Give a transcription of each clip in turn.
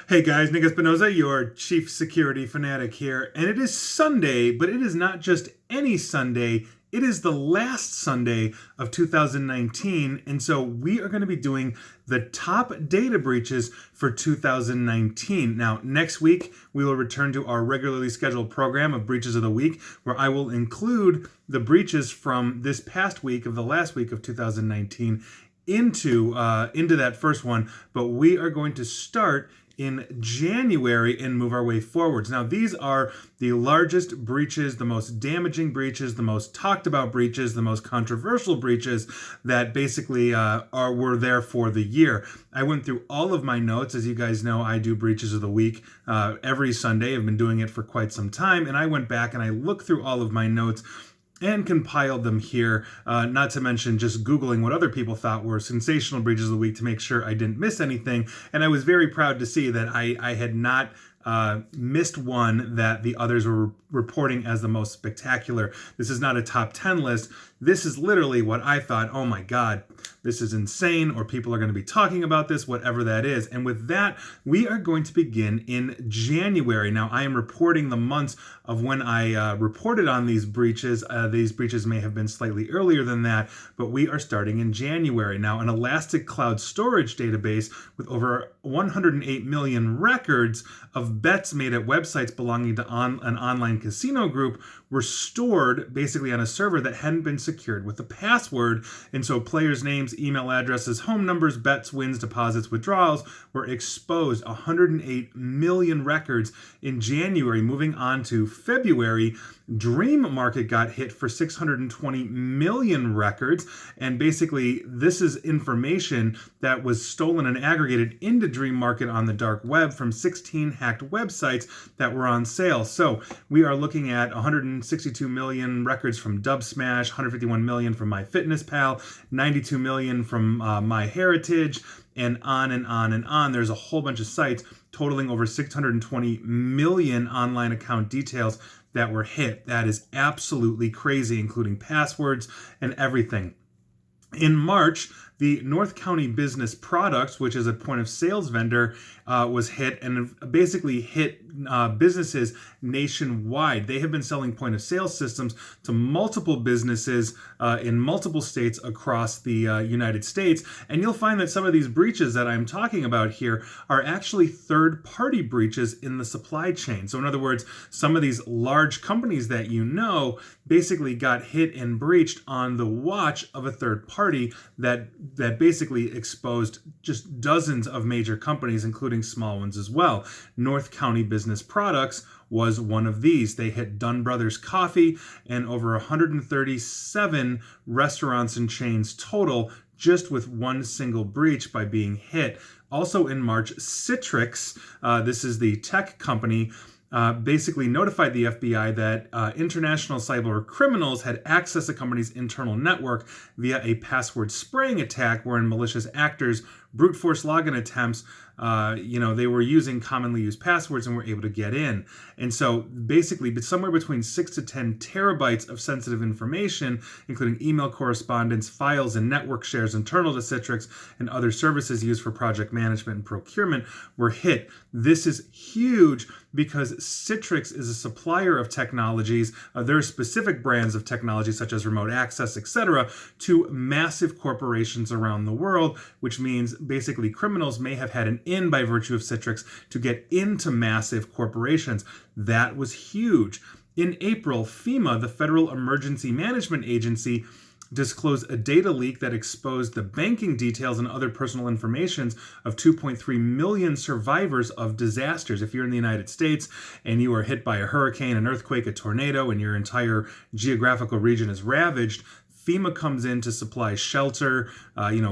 Hey guys, Nick Espinoza, your chief security fanatic here, and it is Sunday, but it is not just any Sunday. It is the last Sunday of 2019, and so we are going to be doing the top data breaches for 2019. Now, next week, we will return to our regularly scheduled program of Breaches of the Week, where I will include the breaches from this past week of the last week of 2019 into that first one, but we are going to start in January and move our way forwards. Now, these are the largest breaches, the most damaging breaches, the most talked about breaches, the most controversial breaches that basically were there for the year. I went through all of my notes. As you guys know, I do Breaches of the Week every Sunday. I've been doing it for quite some time, and I went back and I looked through all of my notes and compiled them here, not to mention just Googling what other people thought were sensational breaches of the week to make sure I didn't miss anything. And I was very proud to see that I had not missed one that the others were reporting as the most spectacular. This is not a top 10 list. This is literally what I thought, oh my God, this is insane, or people are going to be talking about this, whatever that is. And with that, we are going to begin in January. Now, I am reporting the months of when I reported on these breaches. These breaches may have been slightly earlier than that, but we are starting in January. Now, an elastic cloud storage database with over 108 million records of bets made at websites belonging to an online casino group were stored basically on a server that hadn't been secured with a password. And so players' names, email addresses, home numbers, bets, wins, deposits, withdrawals were exposed. 108 million records in January. Moving on to February, Dream Market got hit for 620 million records. And basically, this is information that was stolen and aggregated into Dream Market on the dark web from 16 hacked websites that were on sale. So we are looking at 162 million records from Dubsmash, 151 million from MyFitnessPal, 92 million from MyHeritage, and on and on and on. There's a whole bunch of sites totaling over 620 million online account details that were hit. That is absolutely crazy, including passwords and everything. In March, the North County Business Products, which is a point of sales vendor, was hit and basically hit businesses nationwide. They have been selling point of sale systems to multiple businesses in multiple states across the United States. And you'll find that some of these breaches that I'm talking about here are actually third-party breaches in the supply chain. So in other words, some of these large companies that you know basically got hit and breached on the watch of a third party that basically exposed just dozens of major companies, including small ones as well. North County Business Products was one of these. They hit Dunn Brothers Coffee and over 137 restaurants and chains total, just with one single breach by being hit. Also in March, Citrix, this is the tech company, basically notified the FBI that international cyber criminals had accessed the company's internal network via a password spraying attack wherein malicious actors brute force login attempts, they were using commonly used passwords and were able to get in. And so basically somewhere between 6 to 10 terabytes of sensitive information, including email correspondence, files, and network shares internal to Citrix and other services used for project management and procurement were hit. This is huge because Citrix is a supplier of technologies, there are specific brands of technology such as remote access, etc., to massive corporations around the world, which means basically criminals may have had an in by virtue of Citrix to get into massive corporations. That was huge. In April, FEMA, the Federal Emergency Management Agency, disclosed a data leak that exposed the banking details and other personal information of 2.3 million survivors of disasters. If you're in the United States and you are hit by a hurricane, an earthquake, a tornado, and your entire geographical region is ravaged, FEMA comes in to supply shelter,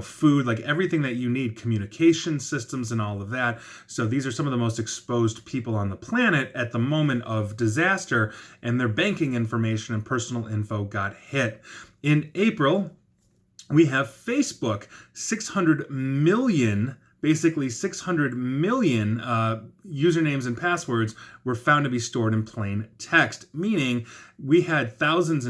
food, like everything that you need, communication systems and all of that. So these are some of the most exposed people on the planet at the moment of disaster, and their banking information and personal info got hit. In April, we have Facebook, 600 million basically 600 million usernames and passwords were found to be stored in plain text, meaning we had tens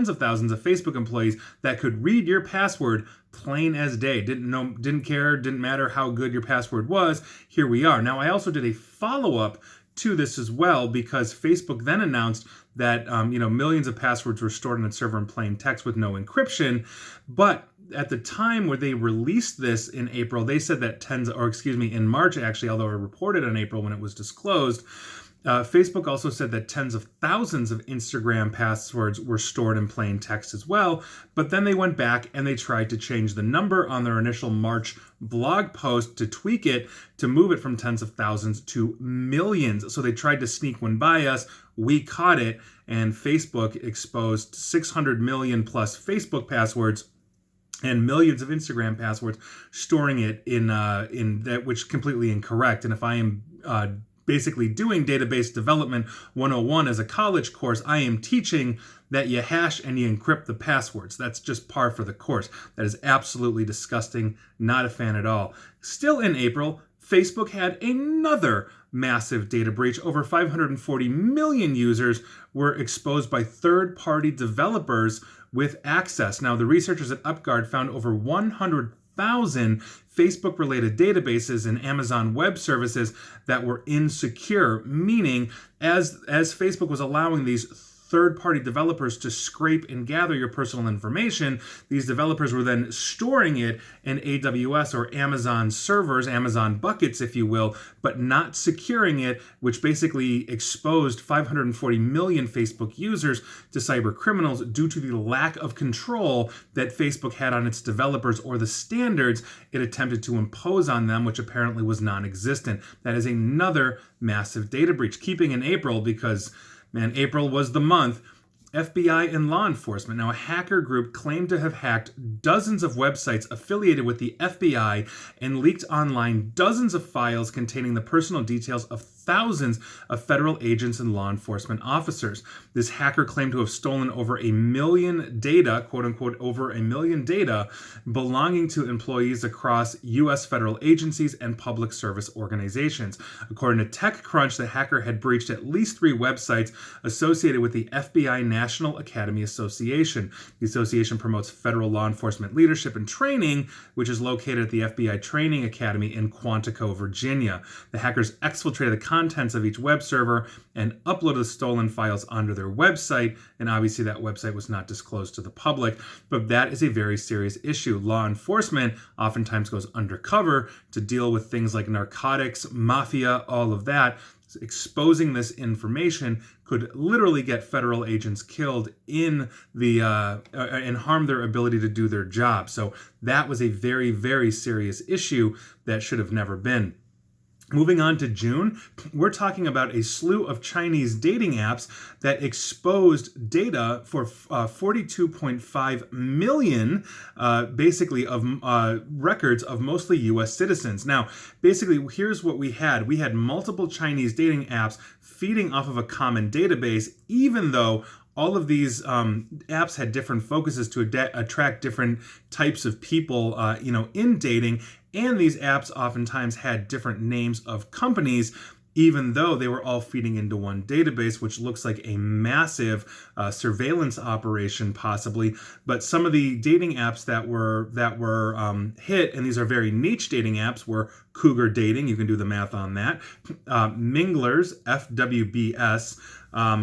of thousands of Facebook employees that could read your password plain as day. Didn't care, didn't matter how good your password was. Here we are. Now, I also did a follow-up to this as well, because Facebook then announced that millions of passwords were stored in a server in plain text with no encryption. But at the time where they released this in April, they said that in March actually, although it reported in April when it was disclosed, Facebook also said that tens of thousands of Instagram passwords were stored in plain text as well, but then they went back and they tried to change the number on their initial March blog post to tweak it, to move it from tens of thousands to millions. So they tried to sneak one by us. We caught it, and Facebook exposed 600 million plus Facebook passwords and millions of Instagram passwords, storing it in that, which is completely incorrect. And if I am basically doing database development 101 as a college course, I am teaching that you hash and you encrypt the passwords. That's just par for the course. That is absolutely disgusting. Not a fan at all. Still in April, Facebook had another massive data breach. Over 540 million users were exposed by third-party developers with access. Now, the researchers at UpGuard found over 100,000 Facebook-related databases and Amazon Web Services that were insecure, meaning as Facebook was allowing these third-party developers to scrape and gather your personal information, these developers were then storing it in AWS or Amazon servers, Amazon buckets, if you will, but not securing it, which basically exposed 540 million Facebook users to cyber criminals due to the lack of control that Facebook had on its developers or the standards it attempted to impose on them, which apparently was non-existent. That is another massive data breach. Keeping in April, because April was the month. FBI and law enforcement. Now, a hacker group claimed to have hacked dozens of websites affiliated with the FBI and leaked online dozens of files containing the personal details of thousands of federal agents and law enforcement officers. This hacker claimed to have stolen over 1 million data, quote unquote, over 1 million data belonging to employees across U.S. federal agencies and public service organizations. According to TechCrunch, the hacker had breached at least 3 websites associated with the FBI National Academy Association. The association promotes federal law enforcement leadership and training, which is located at the FBI Training Academy in Quantico, Virginia. The hackers exfiltrated the contents of each web server and uploaded the stolen files onto their website, and obviously that website was not disclosed to the public, but that is a very serious issue. Law enforcement oftentimes goes undercover to deal with things like narcotics, mafia, all of that. Exposing this information could literally get federal agents killed and harm their ability to do their job. So that was a very, very serious issue that should have never been. Moving on to June, we're talking about a slew of Chinese dating apps that exposed data for 42.5 million, basically, of records of mostly U.S. citizens. Now, basically, here's what we had. We had multiple Chinese dating apps feeding off of a common database, even though all of these apps had different focuses to attract different types of people, in dating. And these apps oftentimes had different names of companies, even though they were all feeding into one database, which looks like a massive surveillance operation possibly. But some of the dating apps that were hit, and these are very niche dating apps, were Cougar Dating. You can do the math on that. Minglers, FWBS.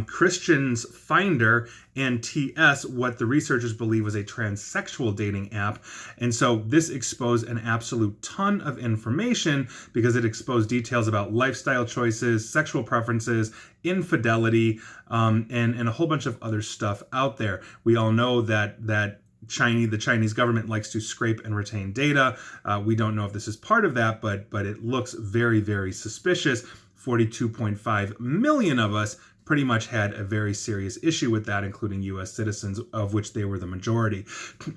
Christian's Finder, and TS, what the researchers believe was a transsexual dating app. And so this exposed an absolute ton of information because it exposed details about lifestyle choices, sexual preferences, infidelity, and a whole bunch of other stuff out there. We all know that the Chinese government likes to scrape and retain data. We don't know if this is part of that, but it looks very, very suspicious. 42.5 million of us pretty much had a very serious issue with that, including U.S. citizens, of which they were the majority.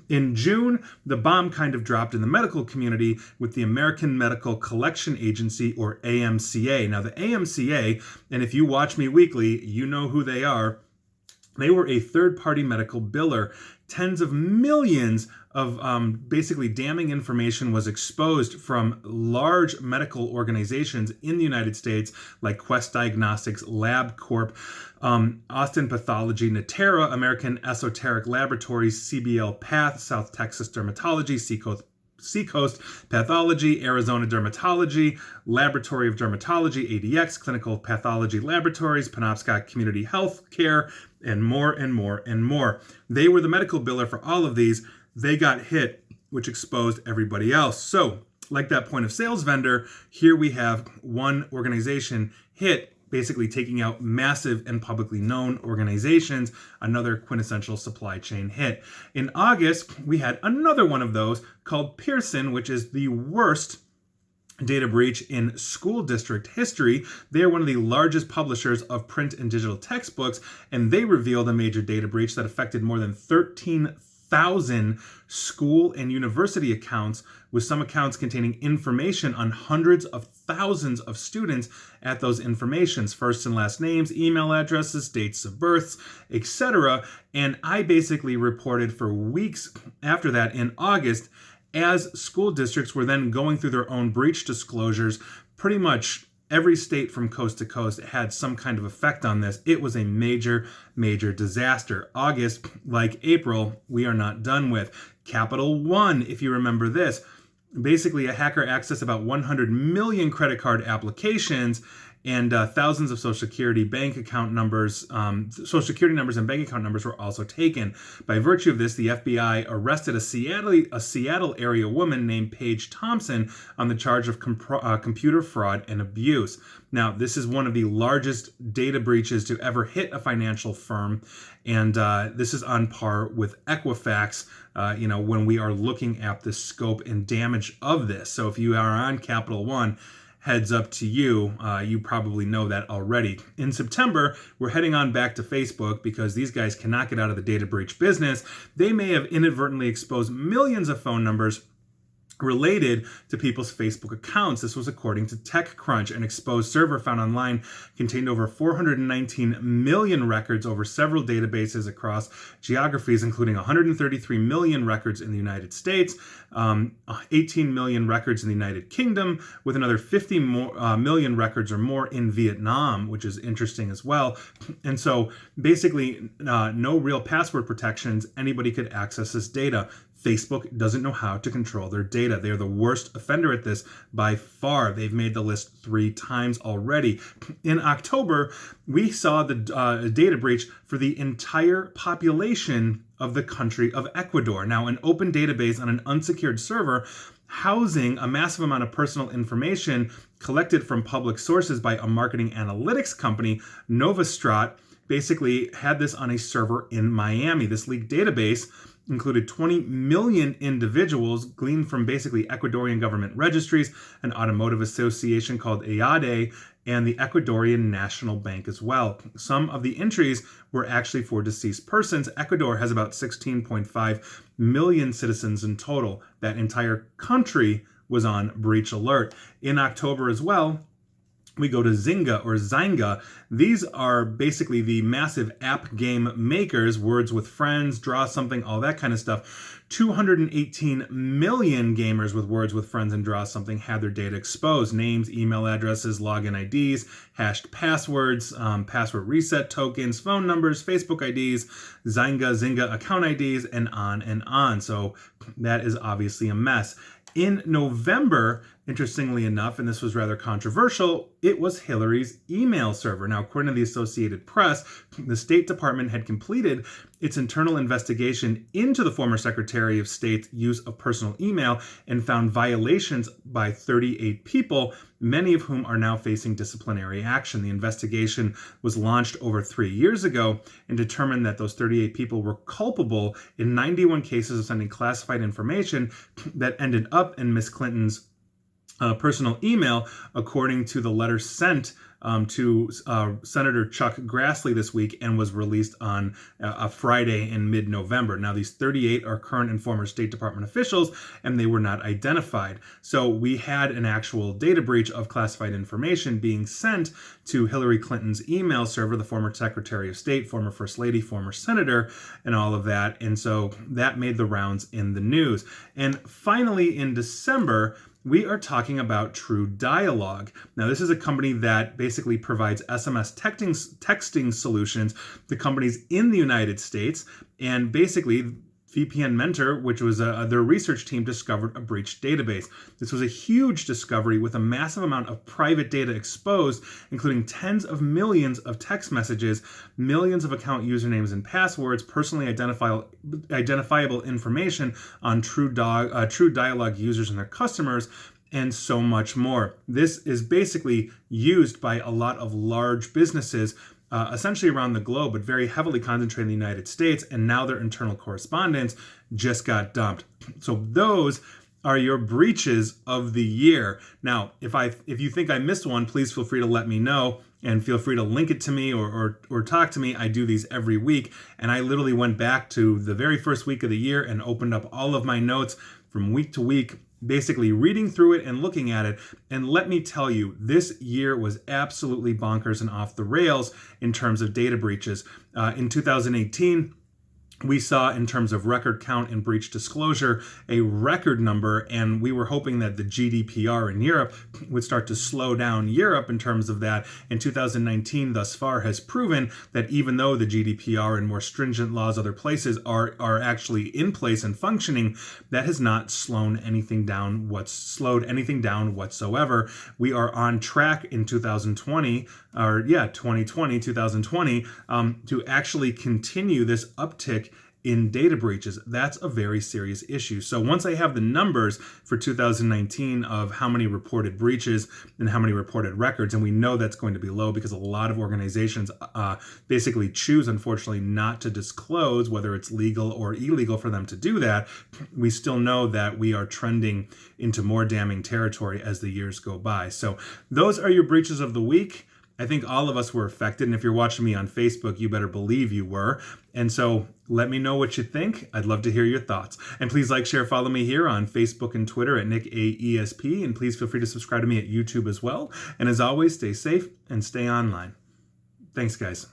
In June, the bomb kind of dropped in the medical community with the American Medical Collection Agency, or AMCA. Now, the AMCA, and if you watch me weekly, you know who they are. They were a third-party medical biller. Tens of millions of basically damning information was exposed from large medical organizations in the United States like Quest Diagnostics, LabCorp, Austin Pathology, Natera, American Esoteric Laboratories, CBL Path, South Texas Dermatology, Seacoast Pathology, Arizona Dermatology, Laboratory of Dermatology, ADX, Clinical Pathology Laboratories, Penobscot Community Health Care, and more and more and more. They were the medical biller for all of these. They got hit, which exposed everybody else. So, like that point of sales vendor, here we have one organization hit, basically taking out massive and publicly known organizations, another quintessential supply chain hit. In August, we had another one of those called Pearson, which is the worst data breach in school district history. They are one of the largest publishers of print and digital textbooks, and they revealed a major data breach that affected more than 13,000 school and university accounts, with some accounts containing information on hundreds of thousands of students at those informations, first and last names, email addresses, dates of births, etc. And I basically reported for weeks after that in August, as school districts were then going through their own breach disclosures. Pretty much every state from coast to coast had some kind of effect on this. It was a major, major disaster. August, like April, we are not done with. Capital One, if you remember this, basically a hacker accessed about 100 million credit card applications and thousands of Social Security bank account numbers. Social Security numbers and bank account numbers were also taken. By virtue of this, the FBI arrested a Seattle area woman named Paige Thompson on the charge of computer fraud and abuse. Now, this is one of the largest data breaches to ever hit a financial firm, and this is on par with Equifax, when we are looking at the scope and damage of this. So if you are on Capital One, heads up to you. You probably know that already. In September, we're heading on back to Facebook because these guys cannot get out of the data breach business. They may have inadvertently exposed millions of phone numbers related to people's Facebook accounts. This was according to TechCrunch. An exposed server found online contained over 419 million records over several databases across geographies, including 133 million records in the United States, 18 million records in the United Kingdom, with another 50 million records or more in Vietnam, which is interesting as well. And so basically, no real password protections. Anybody could access this data. Facebook doesn't know how to control their data. They are the worst offender at this by far. They've made the list 3 times already. In October, we saw the data breach for the entire population of the country of Ecuador. Now, an open database on an unsecured server housing a massive amount of personal information collected from public sources by a marketing analytics company, Novastrat, basically had this on a server in Miami. This leaked database included 20 million individuals gleaned from basically Ecuadorian government registries, an automotive association called EADE, and the Ecuadorian National Bank as well. Some of the entries were actually for deceased persons. Ecuador has about 16.5 million citizens in total. That entire country was on breach alert. In October as well, we go to Zynga or Zynga. These are basically the massive app game makers, Words with Friends, Draw Something, all that kind of stuff. 218 million gamers with Words with Friends and Draw Something had their data exposed. Names, email addresses, login IDs, hashed passwords, password reset tokens, phone numbers, Facebook IDs, Zynga account IDs, and on and on. So that is obviously a mess. In November, interestingly enough, and this was rather controversial, it was Hillary's email server. Now, according to the Associated Press, the State Department had completed its internal investigation into the former Secretary of State's use of personal email and found violations by 38 people, many of whom are now facing disciplinary action. The investigation was launched over 3 years ago and determined that those 38 people were culpable in 91 cases of sending classified information that ended up in Ms. Clinton's personal email, according to the letter sent to Senator Chuck Grassley this week and was released on a Friday in mid-November. Now, these 38 are current and former State Department officials, and they were not identified. So we had an actual data breach of classified information being sent to Hillary Clinton's email server, the former Secretary of State, former First Lady, former Senator, and all of that. And so that made the rounds in the news. And finally, in December, we are talking about True Dialogue. Now, this is a company that basically provides SMS texting solutions to companies in the United States. And basically, VPN Mentor, which was their research team, discovered a breached database. This was a huge discovery with a massive amount of private data exposed, including tens of millions of text messages, millions of account usernames and passwords, personally identifiable information on True Dialogue users and their customers, and so much more. This is basically used by a lot of large businesses essentially around the globe, but very heavily concentrated in the United States, and now their internal correspondence just got dumped. So those are your breaches of the year. Now, if you think I missed one, please feel free to let me know, and feel free to link it to me or talk to me. I do these every week, and I literally went back to the very first week of the year and opened up all of my notes from week to week, basically reading through it and looking at it. And let me tell you, this year was absolutely bonkers and off the rails in terms of data breaches. In 2018, we saw, in terms of record count and breach disclosure, a record number, and we were hoping that the GDPR in Europe would start to slow down Europe in terms of that. In 2019, thus far, has proven that even though the GDPR and more stringent laws other places are actually in place and functioning, that has not slowed anything down whatsoever. We are on track in 2020, to actually continue this uptick in data breaches. That's a very serious issue. So once I have the numbers for 2019 of how many reported breaches and how many reported records, and we know that's going to be low because a lot of organizations basically choose, unfortunately, not to disclose whether it's legal or illegal for them to do that, we still know that we are trending into more damning territory as the years go by. So those are your breaches of the week. I think all of us were affected, and if you're watching me on Facebook, you better believe you were. And so let me know what you think. I'd love to hear your thoughts. And please like, share, follow me here on Facebook and Twitter at NickAESP, and please feel free to subscribe to me at YouTube as well. And as always, stay safe and stay online. Thanks, guys.